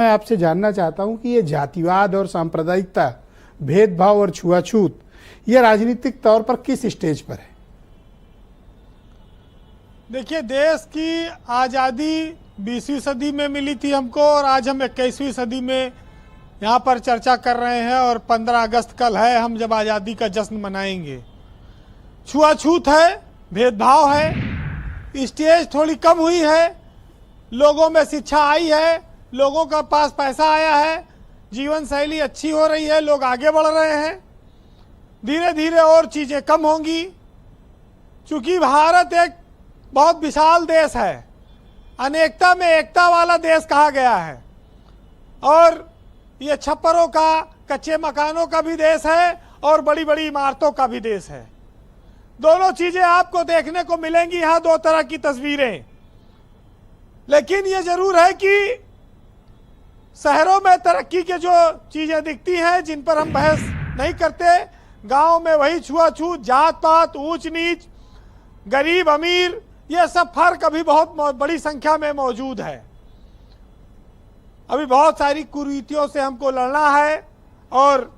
मैं आपसे जानना चाहता हूं कि ये जातिवाद और सांप्रदायिकता, भेदभाव और छुआछूत, ये राजनीतिक तौर पर किस स्टेज पर है? देखिए, देश की आज़ादी 20वीं सदी में मिली थी हमको और आज हम 21वीं सदी में यहाँ पर चर्चा कर रहे हैं और 15 अगस्त कल है, हम जब आज़ादी का जश्न मनाएंगे। छुआछूत है, भेदभाव है, स्टेज थोड़ी कम हुई है, लोगों में शिक्षा आई है, लोगों का पास पैसा आया है, जीवन शैली अच्छी हो रही है, लोग आगे बढ़ रहे हैं। धीरे धीरे और चीज़ें कम होंगी। चूँकि भारत एक बहुत विशाल देश है, अनेकता में एकता वाला देश कहा गया है और ये छप्परों का, कच्चे मकानों का भी देश है और बड़ी बड़ी इमारतों का भी देश है। दोनों चीज़ें आपको देखने को मिलेंगी यहाँ, दो तरह की तस्वीरें। लेकिन ये जरूर है कि शहरों में तरक्की के जो चीज़ें दिखती हैं, जिन पर हम बहस नहीं करते, गांव में वही छुआछूत, जात पात, ऊंच नीच, गरीब अमीर, ये सब फर्क अभी बहुत बड़ी संख्या में मौजूद है। अभी बहुत सारी कुरीतियों से हमको लड़ना है और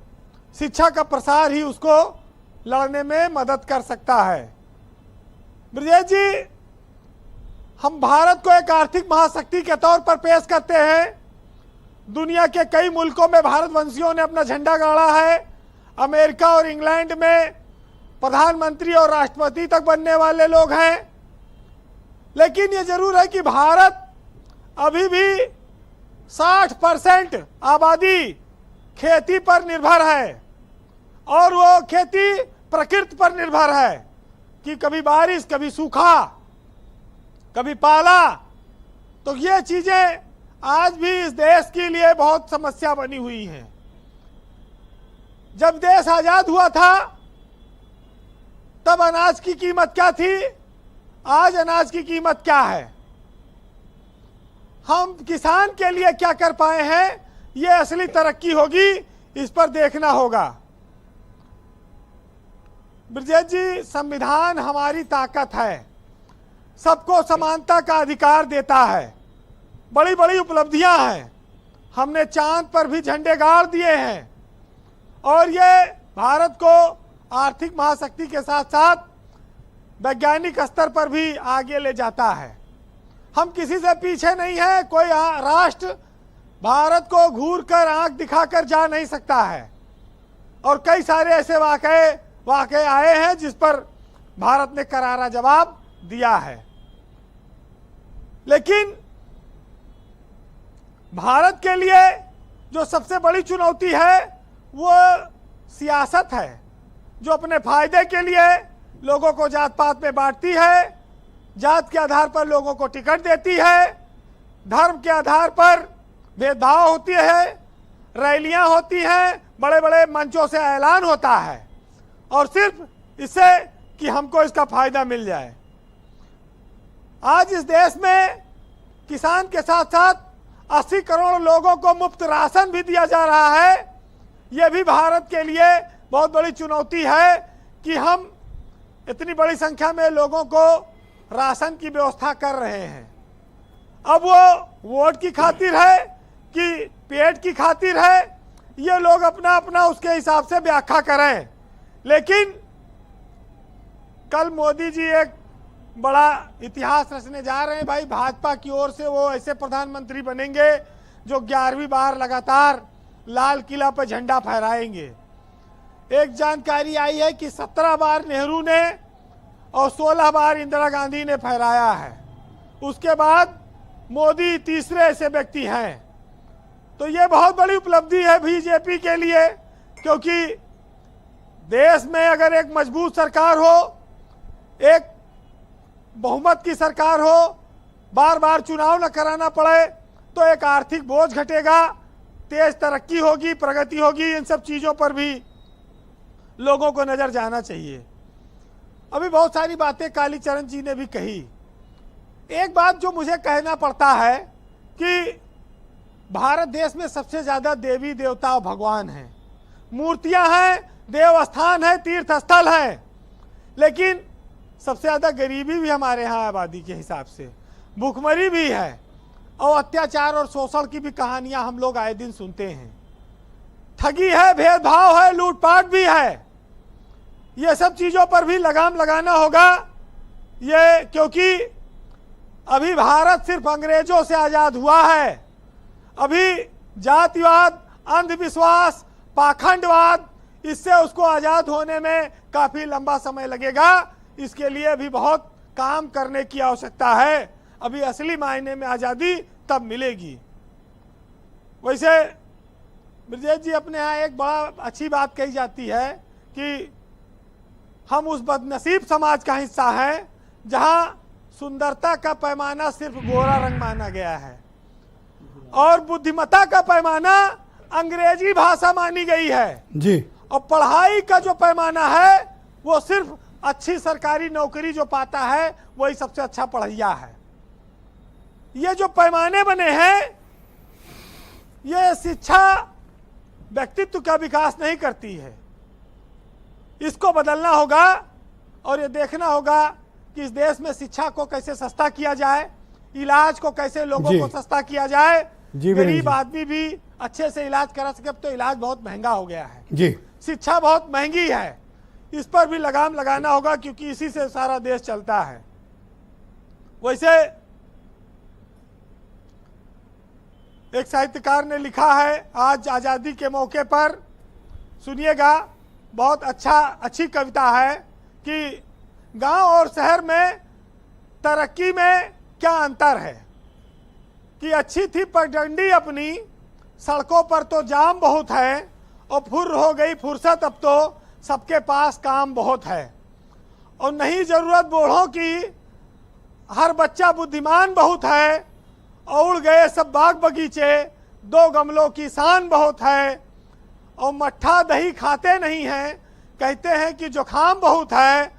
शिक्षा का प्रसार ही उसको लड़ने में मदद कर सकता है। ब्रजेश जी, हम भारत को एक आर्थिक महाशक्ति के तौर पर पेश करते हैं। दुनिया के कई मुल्कों में भारतवंशियों ने अपना झंडा गाड़ा है। अमेरिका और इंग्लैंड में प्रधानमंत्री और राष्ट्रपति तक बनने वाले लोग हैं। लेकिन ये जरूर है कि भारत अभी भी 60% आबादी खेती पर निर्भर है और वो खेती प्रकृति पर निर्भर है कि कभी बारिश, कभी सूखा, कभी पाला। तो ये चीजें आज भी इस देश के लिए बहुत समस्या बनी हुई हैं। जब देश आजाद हुआ था तब अनाज की कीमत क्या थी, आज अनाज की कीमत क्या है, हम किसान के लिए क्या कर पाए हैं, ये असली तरक्की होगी, इस पर देखना होगा। ब्रजेश जी, संविधान हमारी ताकत है, सबको समानता का अधिकार देता है, बड़ी बड़ी उपलब्धियां हैं, हमने चांद पर भी झंडे गाड़ दिए हैं और ये भारत को आर्थिक महाशक्ति के साथ साथ वैज्ञानिक स्तर पर भी आगे ले जाता है। हम किसी से पीछे नहीं है, कोई राष्ट्र भारत को घूर कर, आंख दिखाकर जा नहीं सकता है और कई सारे ऐसे वाकये आए हैं जिस पर भारत ने करारा जवाब दिया है। लेकिन भारत के लिए जो सबसे बड़ी चुनौती है वो सियासत है, जो अपने फायदे के लिए लोगों को जात पात में बांटती है, जात के आधार पर लोगों को टिकट देती है, धर्म के आधार पर भेदभाव होती है, रैलियां होती हैं, बड़े बड़े मंचों से ऐलान होता है और सिर्फ इससे कि हमको इसका फायदा मिल जाए। आज इस देश में किसान के साथ साथ 80 करोड़ लोगों को मुफ्त राशन भी दिया जा रहा है। यह भी भारत के लिए बहुत बड़ी चुनौती है कि हम इतनी बड़ी संख्या में लोगों को राशन की व्यवस्था कर रहे हैं। अब वो वोट की खातिर है कि पेट की खातिर है, ये लोग अपना अपना उसके हिसाब से व्याख्या करें। लेकिन कल मोदी जी एक बड़ा इतिहास रचने जा रहे हैं भाई। भाजपा की ओर से वो ऐसे प्रधानमंत्री बनेंगे जो 11वीं बार लगातार लाल किला पर झंडा फहराएंगे। एक जानकारी आई है कि 17 बार नेहरू ने और 16 बार इंदिरा गांधी ने फहराया है। उसके बाद मोदी तीसरे ऐसे व्यक्ति हैं। तो ये बहुत बड़ी उपलब्धि है बीजेपी के लिए, क्योंकि देश में अगर एक मजबूत सरकार हो, एक बहुमत की सरकार हो, बार बार चुनाव न कराना पड़े, तो एक आर्थिक बोझ घटेगा, तेज तरक्की होगी, प्रगति होगी। इन सब चीज़ों पर भी लोगों को नजर जाना चाहिए। अभी बहुत सारी बातें कालीचरण जी ने भी कही। एक बात जो मुझे कहना पड़ता है कि भारत देश में सबसे ज़्यादा देवी देवता और भगवान हैं, मूर्तियां हैं, देवस्थान है, तीर्थ स्थल है, लेकिन सबसे ज़्यादा गरीबी भी हमारे यहाँ आबादी के हिसाब से, भूखमरी भी है। और अत्याचार और शोषण की भी कहानियां हम लोग आए दिन सुनते हैं। ठगी है, भेदभाव है, लूटपाट भी है। ये सब चीजों पर भी लगाम लगाना होगा। ये क्योंकि अभी भारत सिर्फ अंग्रेजों से आजाद हुआ है। अभी जातिवाद, अंधविश्वास, पाखंडवाद, इससे उसको आजाद होने में काफी लंबा समय लगेगा। इसके लिए भी बहुत काम करने की आवश्यकता है। अभी असली मायने में आजादी तब मिलेगी। वैसे ब्रजेश जी, अपने यहाँ एक बड़ा अच्छी बात कही जाती है कि हम उस बदनसीब समाज का हिस्सा हैं जहां सुंदरता का पैमाना सिर्फ गोरा रंग माना गया है और बुद्धिमत्ता का पैमाना अंग्रेजी भाषा मानी गई है जी। और पढ़ाई का जो पैमाना है वो सिर्फ अच्छी सरकारी नौकरी जो पाता है वही सबसे अच्छा पढ़ैया है। ये जो पैमाने बने हैं, ये शिक्षा व्यक्तित्व का विकास नहीं करती है। इसको बदलना होगा और ये देखना होगा कि इस देश में शिक्षा को कैसे सस्ता किया जाए, इलाज को कैसे लोगों को सस्ता किया जाए। गरीब आदमी भी अच्छे से इलाज करा सके। अब तो इलाज बहुत महंगा हो गया है जी। शिक्षा बहुत महंगी है। इस पर भी लगाम लगाना होगा क्योंकि इसी से सारा देश चलता है। वैसे एक साहित्यकार ने लिखा है आज आजादी के मौके पर, सुनिएगा, बहुत अच्छी कविता है कि गांव और शहर में तरक्की में क्या अंतर है। कि अच्छी थी पगडंडी अपनी, सड़कों पर तो जाम बहुत है, और फुर्र हो गई फुर्सत अब तो सबके पास काम बहुत है। और नहीं जरूरत बूढ़ों की, हर बच्चा बुद्धिमान बहुत है। और उड़ गए सब बाग बगीचे, दो गमलों की शान बहुत है। और मट्ठा दही खाते नहीं हैं, कहते हैं कि जुकाम बहुत है।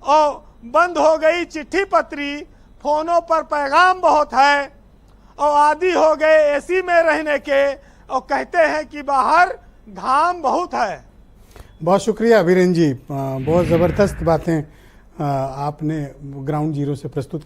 और बंद हो गई चिट्ठी पत्री, फोनों पर पैगाम बहुत है। और आदी हो गए एसी में रहने के, और कहते हैं कि बाहर घाम बहुत है। बहुत शुक्रिया वीरेन जी, बहुत ज़बरदस्त बातें आपने ग्राउंड जीरो से प्रस्तुत की।